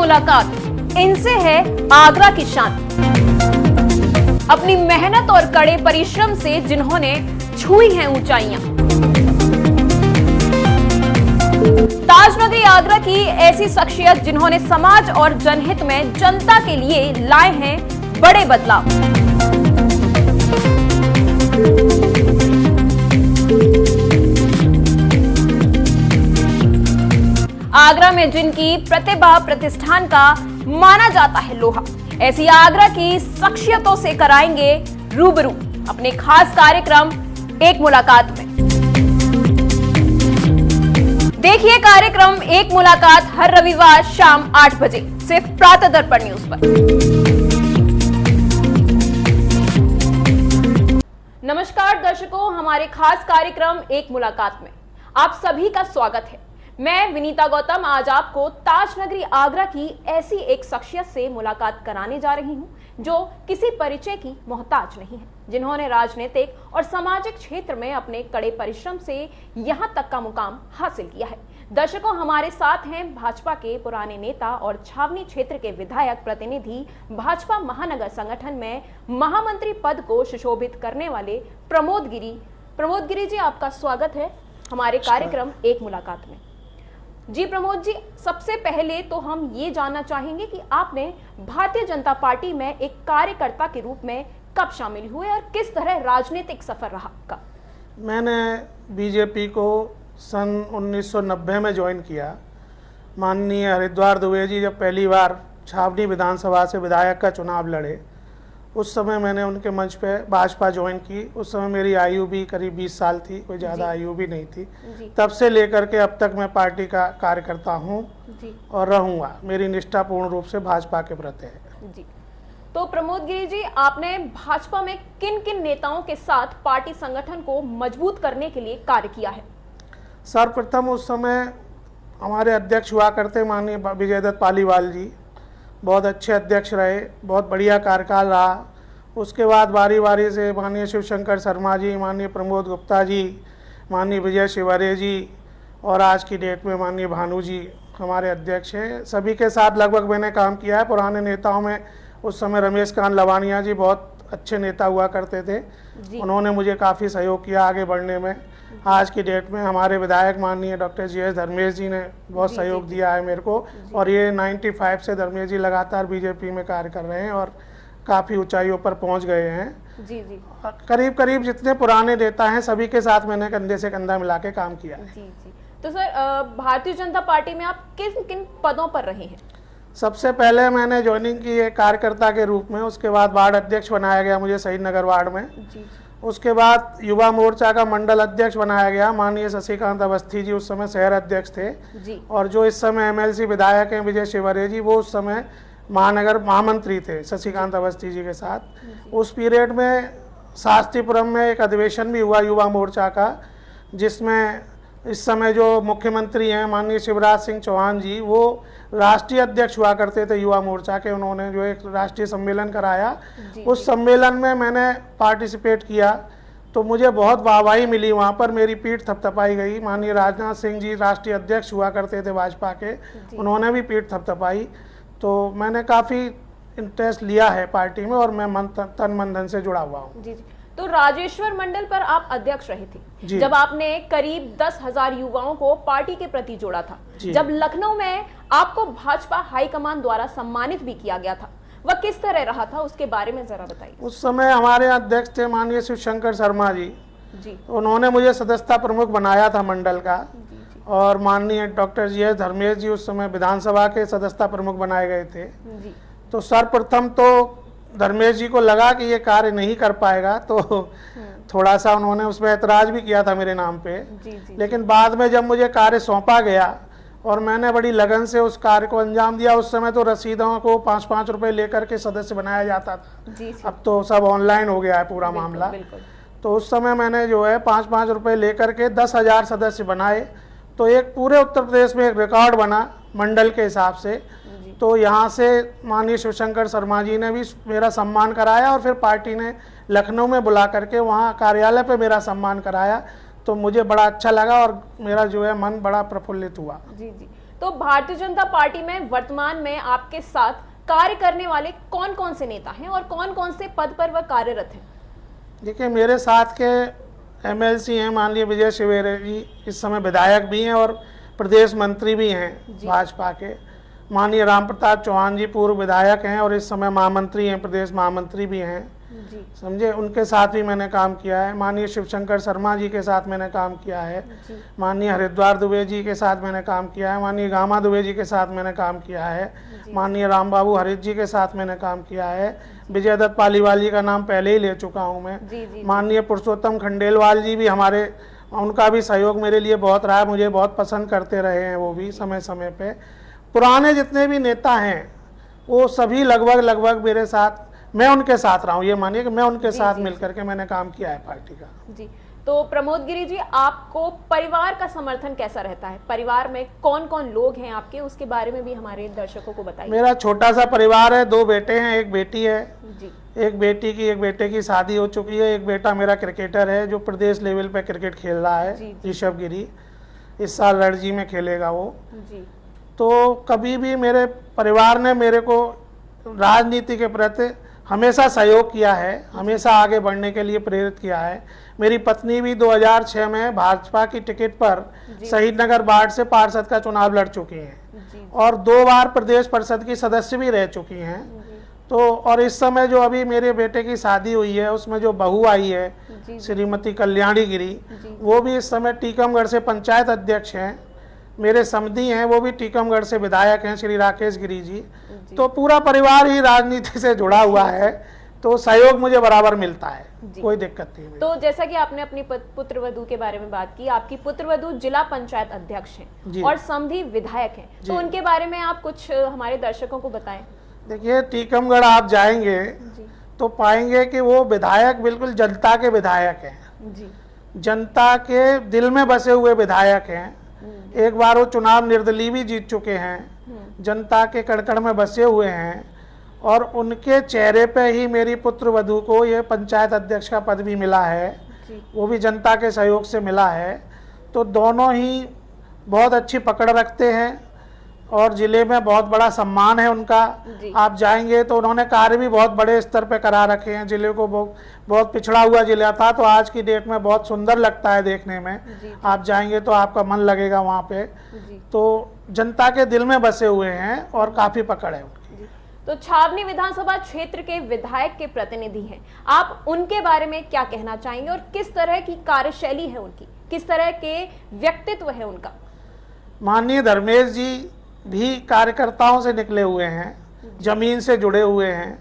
मुलाकात, इनसे है आगरा की शान। अपनी मेहनत और कड़े परिश्रम से जिन्होंने छुई हैं ऊंचाइयां। ताजनगरी आगरा की ऐसी शख्सियत जिन्होंने समाज और जनहित में जनता के लिए लाए हैं बड़े बदलाव। आगरा में जिनकी प्रतिभा प्रतिष्ठान का माना जाता है लोहा, ऐसी आगरा की शख्सियतों से कराएंगे रूबरू अपने खास कार्यक्रम एक मुलाकात में। देखिए कार्यक्रम एक मुलाकात हर रविवार शाम 8 बजे सिर्फ प्रातः दर्पण न्यूज पर। नमस्कार दर्शकों, हमारे खास कार्यक्रम एक मुलाकात में आप सभी का स्वागत है। मैं विनीता गौतम आज आपको ताजनगरी आगरा की ऐसी एक शख्सियत से मुलाकात कराने जा रही हूं जो किसी परिचय की मोहताज नहीं है, जिन्होंने राजनीतिक और सामाजिक क्षेत्र में अपने कड़े परिश्रम से यहां तक का मुकाम हासिल किया है। दर्शकों, हमारे साथ हैं भाजपा के पुराने नेता और छावनी क्षेत्र के विधायक प्रतिनिधि, भाजपा महानगर संगठन में महामंत्री पद को सुशोभित करने वाले प्रमोद गिरी। प्रमोद गिरी जी, आपका स्वागत है हमारे कार्यक्रम एक मुलाकात में। जी प्रमोद जी, सबसे पहले तो हम ये जानना चाहेंगे कि आपने भारतीय जनता पार्टी में एक कार्यकर्ता के रूप में कब शामिल हुए और किस तरह राजनीतिक सफर रहा आपका? मैंने बीजेपी को सन 1990 में ज्वाइन किया। माननीय हरिद्वार दुबे जी जब पहली बार छावनी विधानसभा से विधायक का चुनाव लड़े, उस समय मैंने उनके मंच पे भाजपा ज्वाइन की। उस समय मेरी आयु भी करीब 20 साल थी, कोई ज़्यादा आयु भी नहीं थी। तब से लेकर के अब तक मैं पार्टी का कार्यकर्ता हूँ और रहूँगा। मेरी निष्ठा पूर्ण रूप से भाजपा के प्रति है। जी, तो प्रमोद गिरी जी, आपने भाजपा में किन किन नेताओं के साथ पार्टी संगठन को मजबूत करने के लिए कार्य किया है? सर्वप्रथम उस समय हमारे अध्यक्ष हुआ करते माननीय विजय दत्त पालीवाल जी, बहुत अच्छे अध्यक्ष रहे, बहुत बढ़िया कार्यकाल रहा। उसके बाद बारी बारी से माननीय शिवशंकर शर्मा जी, माननीय प्रमोद गुप्ता जी, माननीय विजय शिवरे जी और आज की डेट में माननीय भानु जी हमारे अध्यक्ष हैं। सभी के साथ लगभग मैंने काम किया है। पुराने नेताओं में उस समय रमेश कांत लवानिया जी बहुत अच्छे नेता हुआ करते थे, उन्होंने मुझे काफ़ी सहयोग किया आगे बढ़ने में। आज की डेट में हमारे विधायक माननीय डॉक्टर जी.एस. धर्मेश जी ने बहुत सहयोग दिया है मेरे को, और ये 95 से धर्मेश जी लगातार बीजेपी में कार्य कर रहे हैं और काफ़ी ऊंचाइयों पर पहुंच गए हैं। जी जी, करीब करीब जितने पुराने नेता हैं सभी के साथ मैंने कंधे से कंधा मिला के काम किया है। जी जी, तो सर भारतीय जनता पार्टी में आप किन किन पदों पर रहे हैं? सबसे पहले मैंने ज्वाइनिंग की एक कार्यकर्ता के रूप में, उसके बाद वार्ड अध्यक्ष बनाया गया मुझे शहीद नगर वार्ड में। उसके बाद युवा मोर्चा का मंडल अध्यक्ष बनाया गया। माननीय शशिकांत अवस्थी जी उस समय शहर अध्यक्ष थे जी। और जो इस समय एमएलसी विधायक हैं विजय शिवरे जी, वो उस समय महानगर महामंत्री थे शशिकांत अवस्थी जी के साथ। उस पीरियड में शास्त्रीपुरम में एक अधिवेशन भी हुआ युवा मोर्चा का, जिसमें इस समय जो मुख्यमंत्री हैं माननीय शिवराज सिंह चौहान जी, वो राष्ट्रीय अध्यक्ष हुआ करते थे युवा मोर्चा के। उन्होंने जो एक राष्ट्रीय सम्मेलन कराया, उस सम्मेलन में मैंने पार्टिसिपेट किया तो मुझे बहुत वाहवाही मिली। वहाँ पर मेरी पीठ थपथपाई गई। माननीय राजनाथ सिंह जी राष्ट्रीय अध्यक्ष हुआ करते थे भाजपा के, उन्होंने भी पीठ थपथपाई। तो मैंने काफ़ी इंटरेस्ट लिया है पार्टी में और मैं तन मन धन से जुड़ा हुआ हूँ। तो राजेश्वर मंडल पर आप अध्यक्ष रहे थे जब आपने करीब 10,000 युवाओं को पार्टी के प्रति जोड़ा था। जब लखनऊ में आपको भाजपा हाईकमान द्वारा सम्मानित भी किया गया था, वह किस तरह रहा था, उसके बारे में जरा बताइए। उस समय हमारे अध्यक्ष थे माननीय शिवशंकर शर्मा जी, उन्होंने मुझे सदस्यता प्रमुख बनाया था मंडल का। और माननीय डॉक्टर जी.एस. धर्मेश जी उस समय विधानसभा के सदस्यता प्रमुख बनाए गए थे। तो सर्वप्रथम तो धर्मेश जी को लगा कि ये कार्य नहीं कर पाएगा, तो थोड़ा सा उन्होंने उसमें ऐतराज भी किया था मेरे नाम पे। लेकिन बाद में जब मुझे कार्य सौंपा गया और मैंने बड़ी लगन से उस कार्य को अंजाम दिया, उस समय तो रसीदों को 5-5 रुपए लेकर के सदस्य बनाया जाता था। अब तो सब ऑनलाइन हो गया है पूरा मामला। तो उस समय मैंने जो है 5-5 रुपए लेकर के 10,000 सदस्य बनाए। तो एक पूरे उत्तर प्रदेश में एक रिकॉर्ड बना मंडल के हिसाब से। तो यहाँ से माननीय शिवशंकर शर्मा जी ने भी मेरा सम्मान कराया और फिर पार्टी ने लखनऊ में बुला करके वहाँ कार्यालय पे मेरा सम्मान कराया। तो मुझे बड़ा अच्छा लगा और मेरा जो है मन बड़ा प्रफुल्लित हुआ। जी जी, तो भारतीय जनता पार्टी में वर्तमान में आपके साथ कार्य करने वाले कौन कौन से नेता हैं और कौन कौन से पद पर वह कार्यरत हैं? देखिए, मेरे साथ के एमएलसी हैं माननीय विजय शिवेरे जी, इस समय विधायक भी हैं और प्रदेश मंत्री भी हैं भाजपा के। माननीय राम प्रताप चौहान जी पूर्व विधायक हैं और इस समय महामंत्री हैं, प्रदेश महामंत्री भी हैं, समझे। उनके साथ भी मैंने काम किया है। माननीय शिवशंकर शर्मा जी के साथ मैंने काम किया है। माननीय हरिद्वार दुबे जी के साथ मैंने काम किया है। माननीय गामा दुबे जी के साथ मैंने काम किया है। माननीय राम बाबू हरित जी के साथ मैंने काम किया है। विजय दत्त पालीवाल जी का नाम पहले ही ले चुका हूँ मैं। माननीय पुरुषोत्तम खंडेलवाल जी भी हमारे, उनका भी सहयोग मेरे लिए बहुत रहा है, मुझे बहुत पसंद करते रहे हैं वो भी समय समय पे। पुराने जितने भी नेता हैं वो सभी लगभग मेरे साथ, मैं उनके साथ रहा हूँ, ये मानिए कि मैं उनके साथ मिलकर के मैंने काम किया है पार्टी का। जी, तो प्रमोद गिरी जी, आपको परिवार का समर्थन कैसा रहता है? परिवार में कौन कौन लोग हैं आपके, उसके बारे में भी हमारे दर्शकों को बताइए। मेरा छोटा सा परिवार है, 2 बेटे हैं, 1 बेटी है जी। एक बेटे की शादी हो चुकी है। एक बेटा मेरा क्रिकेटर है जो प्रदेश लेवल पे क्रिकेट खेल रहा है, ऋषभ गिरी। इस साल रणजी में खेलेगा वो जी। तो कभी भी मेरे परिवार ने मेरे को राजनीति के प्रति हमेशा सहयोग किया है, हमेशा आगे बढ़ने के लिए प्रेरित किया है। मेरी पत्नी भी 2006 में भाजपा की टिकट पर शहीद नगर वार्ड से पार्षद का चुनाव लड़ चुकी हैं और 2 बार प्रदेश परिषद की सदस्य भी रह चुकी हैं। तो और इस समय जो अभी मेरे बेटे की शादी हुई है उसमें जो बहू आई है श्रीमती कल्याणी गिरी, वो भी इस समय टीकमगढ़ से पंचायत अध्यक्ष हैं। मेरे समधी हैं वो भी टीकमगढ़ से विधायक हैं, श्री राकेश गिरी जी। तो पूरा परिवार ही राजनीति से जुड़ा हुआ है, तो सहयोग मुझे बराबर मिलता है, कोई दिक्कत नहीं। तो जैसा कि आपने अपनी पुत्रवधू के बारे में बात की, आपकी पुत्रवधू जिला पंचायत अध्यक्ष हैं और समधी विधायक हैं, तो उनके बारे में आप कुछ हमारे दर्शकों को बताएं। देखिए, टीकमगढ़ आप जाएंगे तो पाएंगे कि वो विधायक बिल्कुल जनता के विधायक हैं, जनता के दिल में बसे हुए विधायक हैं। एक बार वो चुनाव निर्दलीय भी जीत चुके हैं, जनता के कड़कड़ में बसे हुए हैं और उनके चेहरे पे ही मेरी पुत्रवधू को ये पंचायत अध्यक्ष का पद भी मिला है, वो भी जनता के सहयोग से मिला है। तो दोनों ही बहुत अच्छी पकड़ रखते हैं और जिले में बहुत बड़ा सम्मान है उनका। आप जाएंगे तो उन्होंने कार्य भी बहुत बड़े स्तर पे करा रखे हैं। जिले को बहुत पिछड़ा हुआ जिला था, तो आज की डेट में बहुत सुंदर लगता है देखने में। आप जाएंगे तो आपका मन लगेगा वहाँ पे। तो जनता के दिल में बसे हुए हैं और काफी पकड़ है उनकी। तो छावनी विधानसभा क्षेत्र के विधायक के प्रतिनिधि हैं, आप उनके बारे में क्या कहना चाहेंगे और किस तरह की कार्यशैली है उनकी, किस तरह के व्यक्तित्व है उनका? माननीय धर्मेश जी भी कार्यकर्ताओं से निकले हुए हैं, जमीन से जुड़े हुए हैं।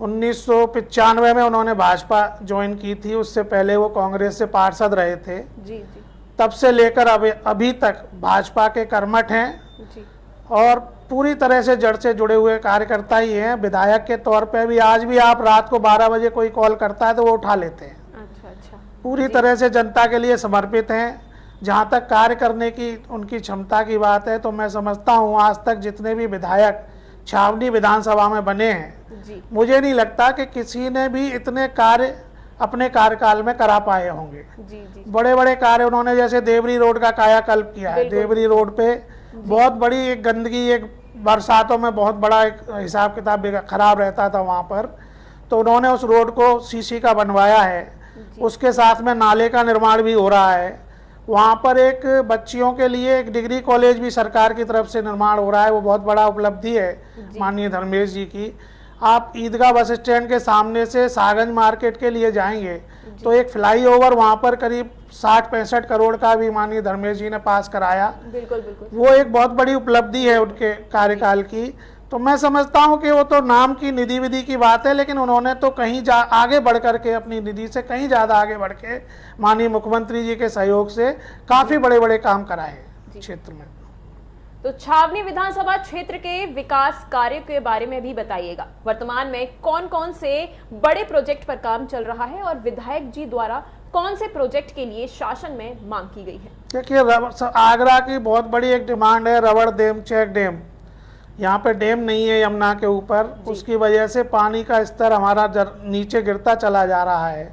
1995 में उन्होंने भाजपा ज्वाइन की थी, उससे पहले वो कांग्रेस से पार्षद रहे थे। तब से लेकर अभी तक भाजपा के कर्मठ हैं और पूरी तरह से जड़ से जुड़े हुए कार्यकर्ता ही हैं। विधायक के तौर पे भी आज भी आप रात को 12 बजे कोई कॉल करता है तो वो उठा लेते हैं। अच्छा। पूरी तरह से जनता के लिए समर्पित हैं। जहाँ तक कार्य करने की उनकी क्षमता की बात है, तो मैं समझता हूँ आज तक जितने भी विधायक छावनी विधानसभा में बने हैं, मुझे नहीं लगता कि किसी ने भी इतने कार्य अपने कार्यकाल में करा पाए होंगे। बड़े बड़े कार्य उन्होंने, जैसे देवरी रोड का कायाकल्प किया है। देवरी रोड पे बहुत बड़ी एक गंदगी, एक बरसातों में बहुत बड़ा एक हिसाब किताब खराब रहता था वहाँ पर, तो उन्होंने उस रोड को सीसी का बनवाया है। उसके साथ में नाले का निर्माण भी हो रहा है। वहाँ पर एक बच्चियों के लिए एक डिग्री कॉलेज भी सरकार की तरफ से निर्माण हो रहा है, वो बहुत बड़ा उपलब्धि है माननीय धर्मेश जी की। आप ईदगाह बस स्टैंड के सामने से सागंज मार्केट के लिए जाएंगे तो एक फ्लाईओवर वहाँ पर करीब 60-65 करोड़ का भी माननीय धर्मेश जी ने पास कराया। बिल्कुल। वो एक बहुत बड़ी उपलब्धि है उनके कार्यकाल की। तो मैं समझता हूं कि वो तो नाम की निधि विधि की बात है, लेकिन उन्होंने तो कहीं आगे बढ़ करके, अपनी निधि से कहीं ज़्यादा आगे बढ़ के माननीय मुख्यमंत्री जी के सहयोग से काफ़ी बड़े बड़े काम कराए क्षेत्र में। तो छावनी विधानसभा क्षेत्र के विकास कार्य के बारे में भी बताइएगा। वर्तमान में कौन कौन से बड़े प्रोजेक्ट पर काम चल रहा है और विधायक जी द्वारा कौन से प्रोजेक्ट के लिए शासन में मांग की गई है? देखिए, आगरा की बहुत बड़ी एक डिमांड है रबड़ डैम, चेक डैम। यहाँ पे डैम नहीं है यमुना के ऊपर, उसकी वजह से पानी का स्तर हमारा नीचे गिरता चला जा रहा है।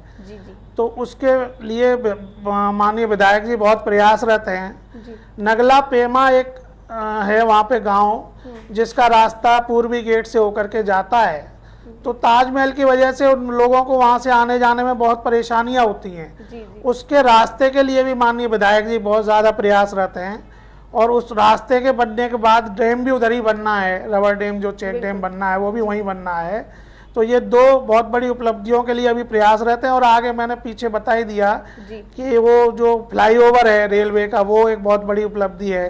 तो उसके लिए माननीय विधायक जी बहुत प्रयासरत हैं। नगला पेमा एक है वहाँ पे गांव जिसका रास्ता पूर्वी गेट से होकर के जाता है, तो ताजमहल की वजह से उन लोगों को वहाँ से आने जाने में बहुत परेशानियाँ होती हैं। उसके रास्ते के लिए भी माननीय विधायक जी बहुत ज़्यादा प्रयासरत हैं, और उस रास्ते के बनने के बाद डैम भी उधर ही बनना है, रबर डैम जो चेक डैम बनना है वो भी वहीं बनना है। तो ये दो बहुत बड़ी उपलब्धियों के लिए अभी प्रयासरत हैं। और आगे मैंने पीछे बता ही दिया कि वो जो फ्लाईओवर है रेलवे का वो एक बहुत बड़ी उपलब्धि है,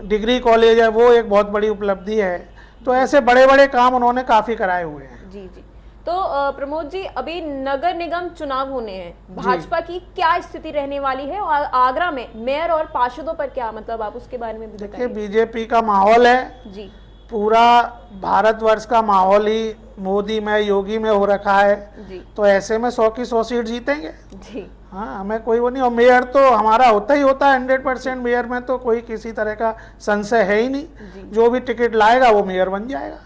डिग्री कॉलेज है वो एक बहुत बड़ी उपलब्धि है। तो ऐसे बड़े बड़े काम उन्होंने काफ़ी कराए हुए हैं। जी। तो प्रमोद जी, अभी नगर निगम चुनाव होने हैं, भाजपा की क्या स्थिति रहने वाली है और आगरा में मेयर और पार्षदों पर क्या, मतलब आप उसके बारे में भी बताइए। देखिए, बीजेपी का माहौल है जी, पूरा भारतवर्ष का माहौल ही मोदी में योगी में हो रखा है जी। तो ऐसे में 100 की 100 सीट जीतेंगे जी। हाँ, हमें कोई वो नहीं। और मेयर तो हमारा होता ही होता है 100%, मेयर में तो कोई किसी तरह का संशय है ही नहीं। जो भी टिकट लाएगा वो मेयर बन जाएगा।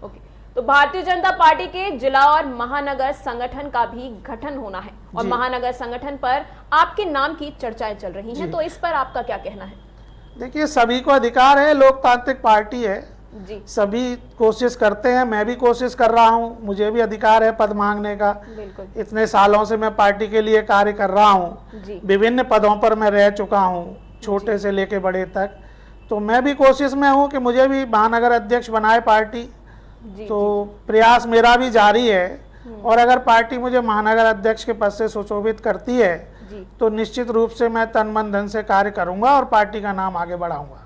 ओके, तो भारतीय जनता पार्टी के जिला और महानगर संगठन का भी गठन होना है और महानगर संगठन पर आपके नाम की चर्चाएं चल रही हैं, तो इस पर आपका क्या कहना है? देखिए, सभी को अधिकार है, लोकतांत्रिक पार्टी है जी, सभी कोशिश करते हैं, मैं भी कोशिश कर रहा हूं, मुझे भी अधिकार है पद मांगने का। बिल्कुल। इतने सालों से मैं पार्टी के लिए कार्य कर रहा हूं, विभिन्न पदों पर मैं रह चुका हूं, छोटे से लेके बड़े तक। तो मैं भी कोशिश में हूं कि मुझे भी महानगर अध्यक्ष बनाए पार्टी। तो प्रयास मेरा भी जारी है, और अगर पार्टी मुझे महानगर अध्यक्ष के पद से सुशोभित करती है तो निश्चित रूप से मैं तन मन धन से कार्य करूंगा और पार्टी का नाम आगे बढ़ाऊंगा।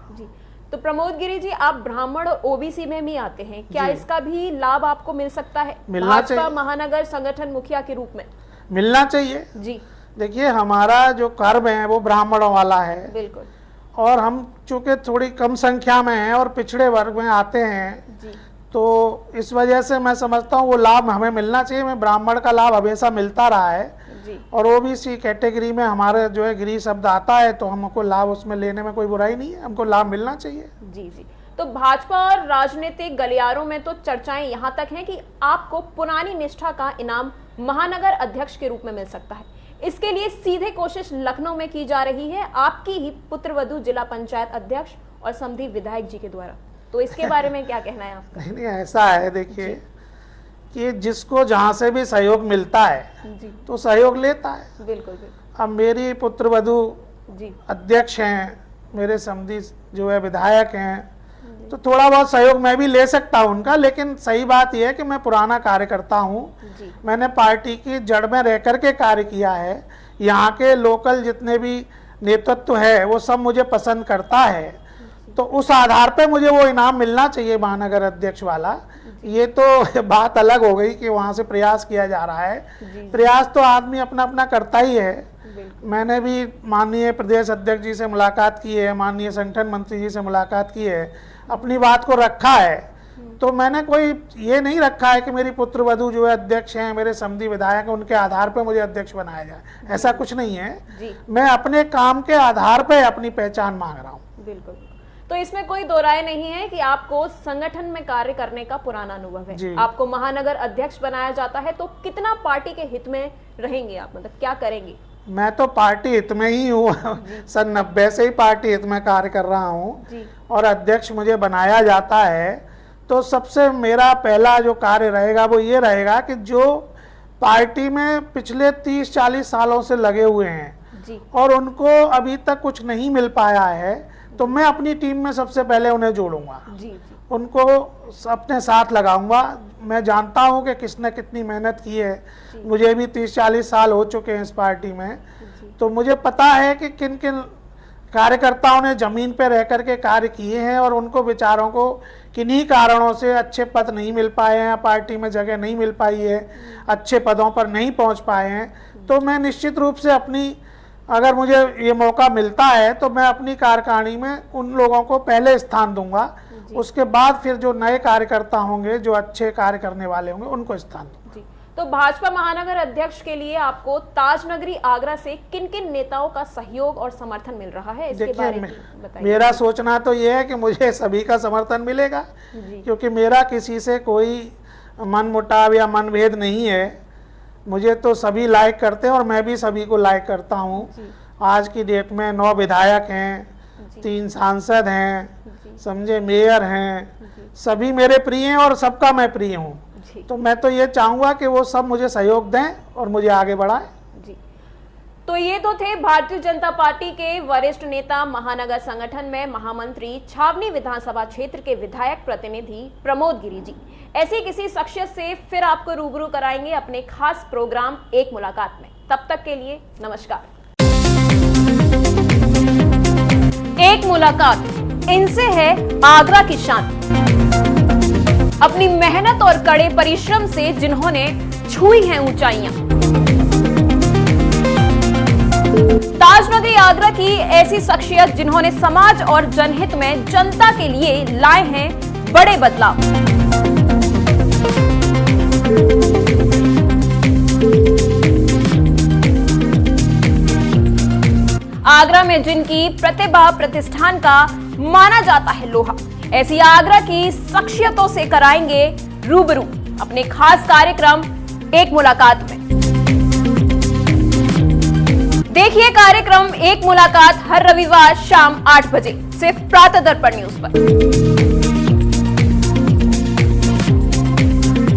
तो प्रमोद गिरी जी, आप ब्राह्मण और ओबीसी में भी आते हैं, क्या इसका भी लाभ आपको मिल सकता है भाजपा महानगर संगठन मुखिया के रूप में? मिलना चाहिए जी। देखिए, हमारा जो कर्म है वो ब्राह्मणों वाला है। बिल्कुल। और हम चूंकि थोड़ी कम संख्या में हैं और पिछड़े वर्ग में आते हैं जी, तो इस वजह से मैं समझता हूँ वो लाभ हमें मिलना चाहिए। मैं ब्राह्मण का लाभ हमेशा मिलता रहा है जी, और ओबीसी कैटेगरी में हमारे जो है गिरी शब्द आता है, तो हमको लाभ उसमें लेने में कोई बुराई नहीं है, हमको लाभ मिलना चाहिए। जी। तो भाजपा और राजनीतिक गलियारों में तो चर्चाएं यहाँ तक हैं कि आपको पुरानी निष्ठा का इनाम महानगर अध्यक्ष के रूप में मिल सकता है। इसके लिए सीधे कोशिश लखनऊ में की जा रही है, आपकी ही पुत्रवधू जिला पंचायत अध्यक्ष और समधी विधायक जी के द्वारा। तो इसके बारे में क्या कहना है आपका? नहीं, ऐसा है देखिए कि जिसको जहाँ से भी सहयोग मिलता है तो सहयोग लेता है। बिल्कुल। अब मेरी पुत्रवधू अध्यक्ष हैं, मेरे समधी जो है विधायक हैं, तो थोड़ा बहुत सहयोग मैं भी ले सकता हूँ उनका। लेकिन सही बात यह है कि मैं पुराना कार्यकर्ता हूँ, मैंने पार्टी की जड़ में रह करके कार्य किया है। यहाँ के लोकल जितने भी नेतृत्व है वो सब मुझे पसंद करता है, तो उस आधार पे मुझे वो इनाम मिलना चाहिए महानगर अध्यक्ष वाला। ये तो बात अलग हो गई कि वहाँ से प्रयास किया जा रहा है। प्रयास तो आदमी अपना अपना करता ही है। मैंने भी माननीय प्रदेश अध्यक्ष जी से मुलाकात की है, माननीय संगठन मंत्री जी से मुलाकात की है, अपनी बात को रखा है। तो मैंने कोई ये नहीं रखा है कि मेरी पुत्रवधू जो है अध्यक्ष हैं, मेरे समधी विधायक हैं, उनके आधार पे मुझे अध्यक्ष बनाया जाए, ऐसा कुछ नहीं है। मैं अपने काम के आधार पे अपनी पहचान मांग रहा हूँ। बिल्कुल। तो इसमें कोई दो राय नहीं है कि आपको संगठन में कार्य करने का पुराना अनुभव है। आपको महानगर अध्यक्ष बनाया जाता है तो कितना पार्टी के हित में रहेंगे आप, मतलब क्या करेंगे? मैं तो पार्टी हित में ही हूँ सन 90 से ही पार्टी हित में कार्य कर रहा हूँ, और अध्यक्ष मुझे बनाया जाता है तो सबसे मेरा पहला जो कार्य रहेगा वो ये रहेगा कि जो पार्टी में पिछले 30-40 सालों से लगे हुए हैं और उनको अभी तक कुछ नहीं मिल पाया है, तो मैं अपनी टीम में सबसे पहले उन्हें जोड़ूंगा, उनको अपने साथ लगाऊंगा। मैं जानता हूं कि किसने कितनी मेहनत की है, मुझे भी 30-40 साल हो चुके हैं इस पार्टी में, तो मुझे पता है कि किन किन कार्यकर्ताओं ने जमीन पर रह करके कार्य किए हैं और उनको बेचारों को किन्हीं कारणों से अच्छे पद नहीं मिल पाए हैं, पार्टी में जगह नहीं मिल पाई है, अच्छे पदों पर नहीं पहुंच पाए हैं। तो मैं निश्चित रूप से अपनी, अगर मुझे ये मौका मिलता है तो मैं अपनी कार्यकारिणी में उन लोगों को पहले स्थान दूंगा, उसके बाद फिर जो नए कार्यकर्ता होंगे, जो अच्छे कार्य करने वाले होंगे, उनको स्थान दूंगा। तो भाजपा महानगर अध्यक्ष के लिए आपको ताजनगरी आगरा से किन किन नेताओं का सहयोग और समर्थन मिल रहा है, इसके बारे में बताइए। मेरा सोचना तो ये है कि मुझे सभी का समर्थन मिलेगा, क्योंकि मेरा किसी से कोई मनमुटाव या मनभेद नहीं है। मुझे तो सभी लाइक करते हैं और मैं भी सभी को लाइक करता हूँ। आज की डेट में 9 विधायक हैं, 3 सांसद हैं, समझे, मेयर हैं, सभी मेरे प्रिय हैं और सबका मैं प्रिय हूँ। तो मैं तो ये चाहूँगा कि वो सब मुझे सहयोग दें और मुझे आगे बढ़ाएं। जी, तो ये तो थे भारतीय जनता पार्टी के वरिष्ठ नेता, महानगर संगठन में महामंत्री, छावनी विधानसभा क्षेत्र के विधायक प्रतिनिधि प्रमोद गिरी जी। ऐसी किसी शख्सियत से फिर आपको रूबरू कराएंगे अपने खास प्रोग्राम एक मुलाकात में। तब तक के लिए नमस्कार। एक मुलाकात, इनसे है आगरा की शान। अपनी मेहनत और कड़े परिश्रम से जिन्होंने छुई हैं ऊंचाइयां। ताजनगरी आगरा की ऐसी शख्सियत जिन्होंने समाज और जनहित में जनता के लिए लाए हैं बड़े बदलाव। आगरा में जिनकी प्रतिभा प्रतिष्ठान का माना जाता है लोहा, ऐसी आगरा की शख्सियतों से कराएंगे रूबरू अपने खास कार्यक्रम एक मुलाकात में। देखिए कार्यक्रम एक मुलाकात हर रविवार शाम 8 बजे सिर्फ प्रातः दर्पण न्यूज पर।